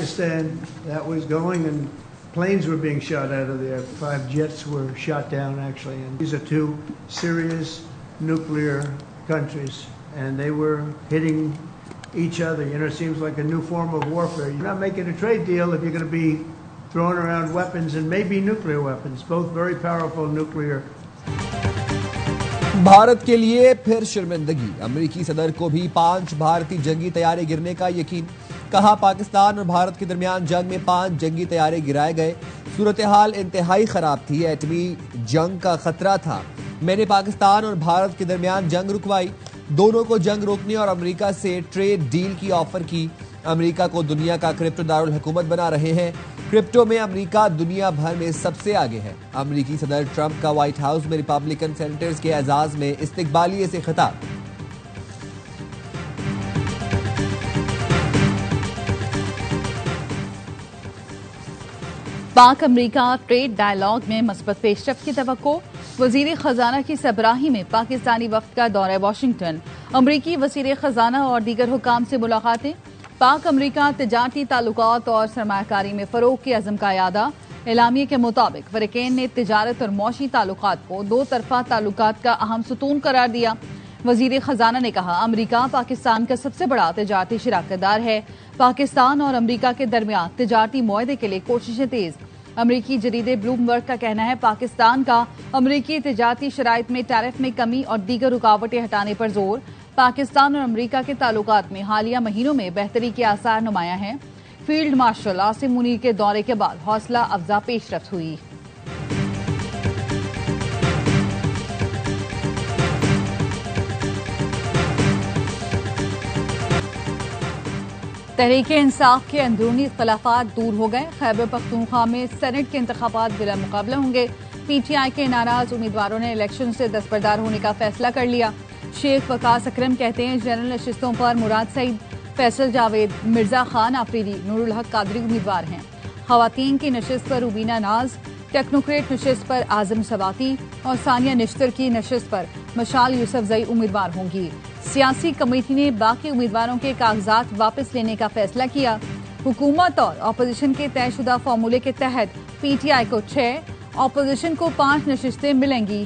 Pakistan that was going, and planes were being shot out of there. 5 jets were shot down, actually. And these are 2 serious nuclear countries, and they were hitting each other. You know, it seems like a new form of warfare. You're not making a trade deal if you're going to be throwing around weapons, and maybe nuclear weapons, both very powerful nuclear. Bharat کے لیے پھر شرمندگی، امریکی صدر کو بھی 5 بھارتی جنگی طیارے گرنے کا یقین، کہا پاکستان اور بھارت کے درمیان جنگ میں 5 جنگی طیارے گرائے گئے، صورتحال انتہائی خراب تھی، ایٹمی جنگ کا خطرہ تھا، میں نے پاکستان اور بھارت کے درمیان جنگ رکوائی، دونوں کو جنگ روکنے اور امریکہ سے ٹریڈ ڈیل کی آفر کی، امریکہ کو دنیا کا کرپٹو دارالحکومت بنا رہے ہیں، کرپٹو میں امریکہ دنیا بھر میں سب سے آگے ہے، امریکی صدر ٹرمپ کا وائٹ ہاؤس میں ریپبلکن سینیٹرز کے اعزاز میں استقبالیے سے خطاب۔ پاک امریکہ ٹریڈ ڈائیلاگ میں مثبت پیش رفت کی توقع، وزیر خزانہ کی سربراہی میں پاکستانی وفد کا دورہ واشنگٹن، امریکی وزیر خزانہ اور دیگر حکام سے ملاقاتیں، پاک امریکہ تجارتی تعلقات اور سرمایہ کاری میں فروغ کے عزم کا اعادہ، اعلامیے کے مطابق فریقین نے تجارت اور معاشی تعلقات کو 2 طرفہ تعلقات کا اہم ستون قرار دیا۔ وزیر خزانہ نے کہا امریکہ پاکستان کا سب سے بڑا تجارتی شراکت دار ہے، پاکستان اور امریکہ کے درمیان تجارتی معاہدے کے لیے کوششیں تیز۔ امریکی جریدے بلومبرگ کا کہنا ہے پاکستان کا امریکی تجارتی شرائط میں ٹیرف میں کمی اور دیگر رکاوٹیں ہٹانے پر زور، پاکستان اور امریکہ کے تعلقات میں حالیہ مہینوں میں بہتری کے آثار نمایاں ہیں، فیلڈ مارشل عاصم منیر کے دورے کے بعد حوصلہ افزا پیش رفت ہوئی۔ تحریک انصاف کے اندرونی اختلافات دور ہو گئے، خیبر پختونخوا میں سینٹ کے انتخابات بلا مقابلہ ہوں گے، پی ٹی آئی کے ناراض امیدواروں نے الیکشن سے دستبردار ہونے کا فیصلہ کر لیا۔ شیخ وقاص اکرم کہتے ہیں جنرل نشستوں پر مراد سعید، فیصل جاوید، مرزا خان آفریدی، نور الحق قادری امیدوار ہیں۔ خواتین کی نشست پر روبینہ ناز، ٹیکنوکریٹ نشست پر اعظم سواتی اور ثانیہ نشتر کی نشست پر مشال یوسفزئی امیدوار ہوں گی۔ سیاسی کمیٹی نے باقی امیدواروں کے کاغذات واپس لینے کا فیصلہ کیا۔ حکومت اور اپوزیشن کے طے شدہ فارمولے کے تحت پی ٹی آئی کو 6، اپوزیشن کو 5 نشستیں ملیں گی۔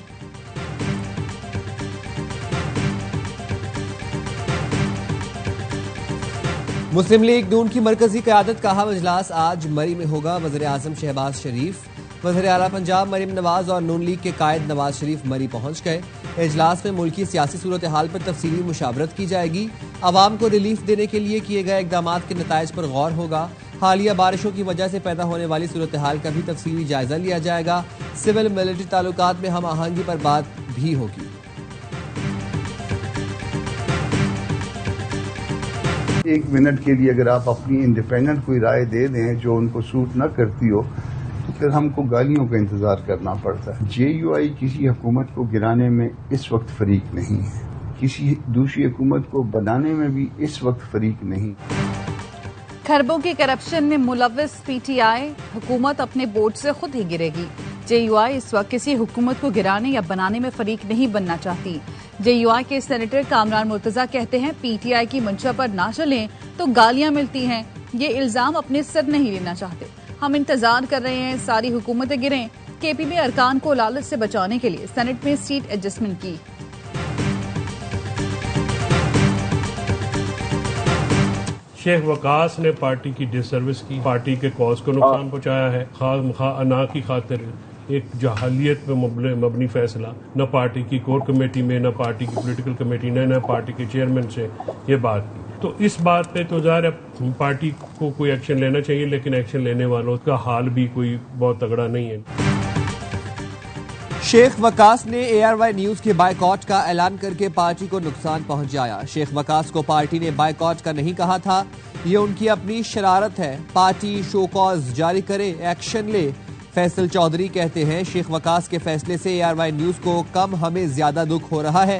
مسلم لیگ نون کی مرکزی قیادت کا اہم اجلاس آج مری میں ہوگا، وزیر اعظم شہباز شریف، وزیر اعلیٰ پنجاب مریم نواز اور نون لیگ کے قائد نواز شریف مری پہنچ گئے۔ اجلاس میں ملکی سیاسی صورتحال پر تفصیلی مشاورت کی جائے گی، عوام کو ریلیف دینے کے لیے کیے گئے اقدامات کے نتائج پر غور ہوگا، حالیہ بارشوں کی وجہ سے پیدا ہونے والی صورتحال کا بھی تفصیلی جائزہ لیا جائے گا، سول ملٹری تعلقات میں ہم آہنگی پر بات بھی ہوگی۔ ایک منٹ کے لیے اگر آپ اپنی انڈیپینڈنٹ کوئی رائے دے دیں جو ان کو سوٹ نہ کرتی ہو تو پھر ہم کو گالیوں کا انتظار کرنا پڑتا ہے۔ جے یو آئی کسی حکومت کو گرانے میں اس وقت فریق نہیں ہے، کسی دوسری حکومت کو بنانے میں بھی اس وقت فریق نہیں۔ کھربوں کی کرپشن میں ملوث پی ٹی آئی حکومت اپنے بورڈ سے خود ہی گرے گی۔ جے یو آئی اس وقت کسی حکومت کو گرانے یا بنانے میں فریق نہیں بننا چاہتی۔ جے یو آئی کے سینیٹر کامران مرتضیٰ کہتے ہیں پی ٹی آئی کی منشا پر نہ چلیں تو گالیاں ملتی ہیں، یہ الزام اپنے سر نہیں لینا چاہتے، ہم انتظار کر رہے ہیں ساری حکومتیں گریں۔ کے پی میں ارکان کو لالچ سے بچانے کے لیے سینٹ میں سیٹ ایڈجسٹمنٹ کی۔ شیخ وقاص نے پارٹی کی ڈس سروس کی، پارٹی کے کاز کو نقصان پہنچایا ہے، خواہ مخواہ انا کی خاطر ایک جہالیت پہ مبنی فیصلہ، نہ پارٹی کی کور کمیٹی میں، نہ پارٹی کی پولیٹیکل کمیٹی نے، نہ پارٹی کے چیئرمین سے یہ بات کی۔ تو اس بات پہ تو ظاہر ہے پارٹی کو کوئی ایکشن لینا چاہیے، لیکن ایکشن لینے والوں کا حال بھی کوئی بہت تگڑا نہیں ہے۔ شیخ وقاص نے اے آر وائی نیوز کے بائیکاٹ کا اعلان کر کے پارٹی کو نقصان پہنچایا۔ شیخ وقاص کو پارٹی نے بائیکاٹ کا نہیں کہا تھا، یہ ان کی اپنی شرارت ہے، پارٹی شو کاز جاری کرے، ایکشن لے۔ فیصل چودھری کہتے ہیں شیخ وقاص کے فیصلے سے اے آر وائی نیوز کو کم ہمیں زیادہ دکھ ہو رہا ہے،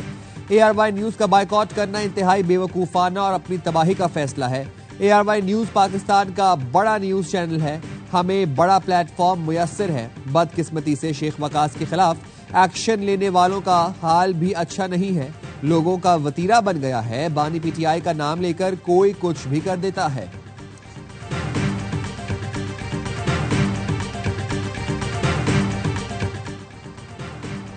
اے آر وائی نیوز کا بائیکاٹ کرنا انتہائی بے وقوفانہ اور اپنی تباہی کا فیصلہ ہے۔ اے آر وائی نیوز پاکستان کا بڑا نیوز چینل ہے، ہمیں بڑا پلیٹ فارم میسر ہے، بدقسمتی سے شیخ وقاص کے خلاف ایکشن لینے والوں کا حال بھی اچھا نہیں ہے، لوگوں کا وتیرہ بن گیا ہے، بانی پی ٹی آئی کا نام لے کر کوئی کچھ بھی کر دیتا ہے۔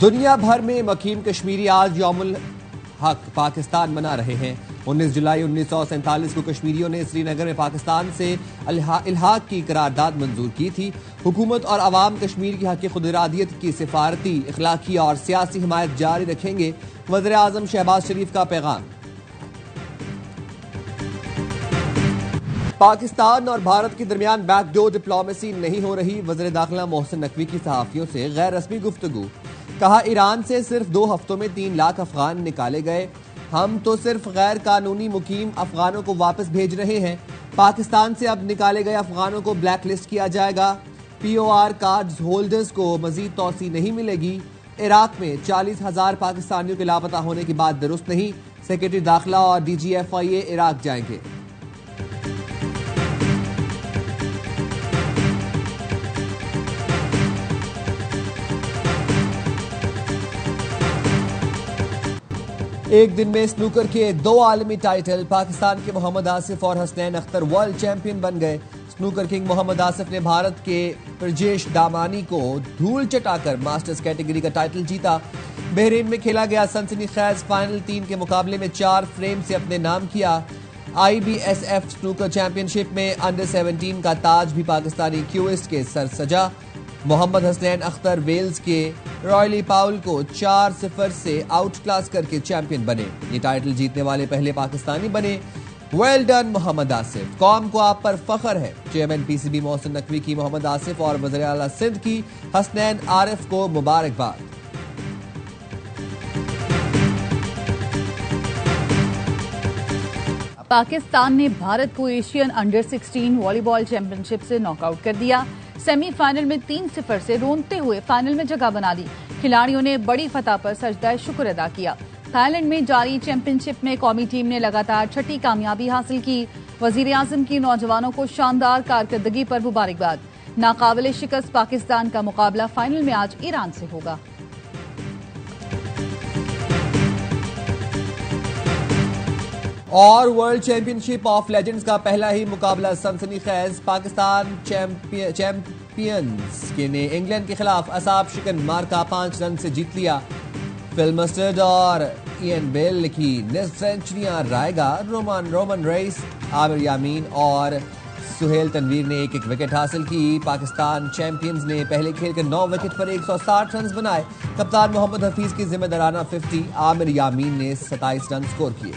دنیا بھر میں مقیم کشمیری آج یوم الحق پاکستان منا رہے ہیں۔ 19 جولائی 1947 کو کشمیریوں نے سری نگر میں پاکستان سے الحاق کی قرارداد منظور کی تھی۔ حکومت اور عوام کشمیر کی حق خود ارادیت کی سفارتی، اخلاقی اور سیاسی حمایت جاری رکھیں گے، وزیر اعظم شہباز شریف کا پیغام۔ پاکستان اور بھارت کے درمیان بیک ڈور ڈپلومیسی نہیں ہو رہی، وزیر داخلہ محسن نقوی کی صحافیوں سے غیر رسمی گفتگو۔ کہا ایران سے صرف 2 ہفتوں میں 3 لاکھ افغان نکالے گئے، ہم تو صرف غیر قانونی مقیم افغانوں کو واپس بھیج رہے ہیں، پاکستان سے اب نکالے گئے افغانوں کو بلیک لسٹ کیا جائے گا، POR کارڈز ہولڈرز کو مزید توسیع نہیں ملے گی، عراق میں 40,000 پاکستانیوں کے لاپتہ ہونے کی بات درست نہیں، سیکرٹری داخلہ اور DGFIA عراق جائیں گے۔ ایک دن میں سنوکر کے 2 عالمی ٹائٹل، پاکستان کے محمد آصف اور حسنین اختر ورلڈ چیمپئن بن گئے۔ سنوکر کنگ محمد آصف نے بھارت کے پرجیش دامانی کو دھول چٹا کر ماسٹرز کیٹیگری کا ٹائٹل جیتا۔ بحرین میں کھیلا گیا سنسنی خیز فائنل، 3 کے مقابلے میں 4 فریم سے اپنے نام کیا۔ IBSF سنوکر چیمپئن شپ میں انڈر 17 کا تاج بھی پاکستانی کیوئسٹ کے سر سجا۔ محمد حسنین اختر ویلز کے رائلی پاول کو 4-0 سے آؤٹ کلاس کر کے چیمپئن بنے، یہ ٹائٹل جیتنے والے پہلے پاکستانی بنے۔ ویل ڈن محمد آصف، قوم کو آپ پر فخر ہے، چیئرمین PCB محسن نقوی کی محمد آصف اور وزیر اعلیٰ سندھ کی حسنین عارف کو مبارکباد۔ پاکستان نے بھارت کو ایشین انڈر 16 والی بال چیمپئن شپ سے ناک آؤٹ کر دیا، سیمی فائنل میں 3-0 سے رونتے ہوئے فائنل میں جگہ بنا لی۔ کھلاڑیوں نے بڑی فتح پر سجدہ شکر ادا کیا۔ تھائی لینڈ میں جاری چیمپئن شپ میں قومی ٹیم نے لگاتار 6ٹھی کامیابی حاصل کی۔ وزیر اعظم کی نوجوانوں کو شاندار کارکردگی پر مبارکباد۔ ناقابل شکست پاکستان کا مقابلہ فائنل میں آج ایران سے ہوگا۔ اور world champion ship of legends کا پہلا ہی مقابلہ سنسنی خیز، پاکستان چیمپئنز نے انگلینڈ کے خلاف اعصاب شکن مارکا 5 رن سے جیت لیا۔ فل مسٹرڈ اور ایئن بیل کی نصف سینچریاں رائے گا، رومن ریس، عامر یامین اور سہیل تنویر نے 1-1 وکٹ حاصل کی۔ پاکستان چیمپئنز نے پہلے کھیل کے 9 وکٹ پر 160 رنز بنائے۔ کپتان محمد حفیظ کی ذمہ دارانہ 50، عامر یامین نے 27 رن سکور کیے۔